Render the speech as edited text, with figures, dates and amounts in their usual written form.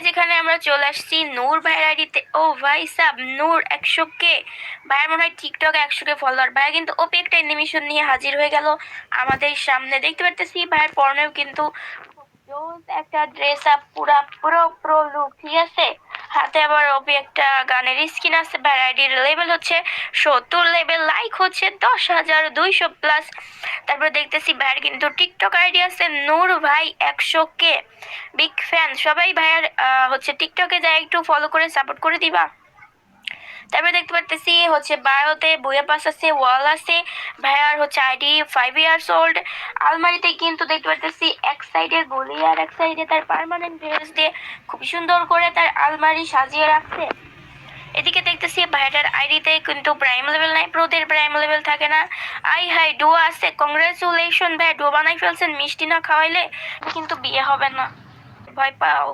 এখানে আমরা চলে আসছি নূর ভাইয়ের আইডিতে। ও ভাই সাব, নূর 100K, ভাইয়ের মনে হয় টিকটক 100K ফলোয়ার। ভাইয়া কিন্তু ওপি একটা অ্যানিমেশন নিয়ে হাজির হয়ে গেল আমাদের সামনে। দেখতে পারতেছি ভাইয়ের পরনেও কিন্তু একটা ড্রেস আপ, পুরা পুরো প্রো লুক, ঠিক আছে। হাতে আবার ওপি একটা গানের স্কিন আছে। ভাইয়ের আইডির লেভেল হচ্ছে 70 লেভেল, লাইক হচ্ছে 10,200+। তারপরে দেখতেছি ভাইয়ের কিন্তু টিকটক আইডি আছে নূর ভাই 100K, বিগ ফ্যান। সবাই ভাইয়ার হচ্ছে টিকটকে যায় একটু ফলো করে সাপোর্ট করে দিবা। তারপরে দেখতে পারতেছি হচ্ছে বায়োতে বইয়া পাস আছে, ওয়াল আছে। ভাইয়ার হচ্ছে আইডি 5 ইয়ার্স ওল্ড। আলমারিতে কিন্তু দেখতে পারতেছি এক সাইডে গলি আর এক সাইডে তার পার্মানেন্ট ড্রেস দিয়ে খুব সুন্দর করে তার আলমারি সাজিয়ে রাখছে। এদিকে দেখতেছি ভাইয়াটার আইডিতে কিন্তু প্রাইম লেভেল নাই, প্রোদের প্রাইম লেভেল থাকে না। আই হাই ডুও আছে, কংগ্রেচুলেশন ভাই, ডুও বানাই ফেলছেন। মিষ্টি না খাওয়াইলে কিন্তু বিয়ে হবে না, ভয় পাও।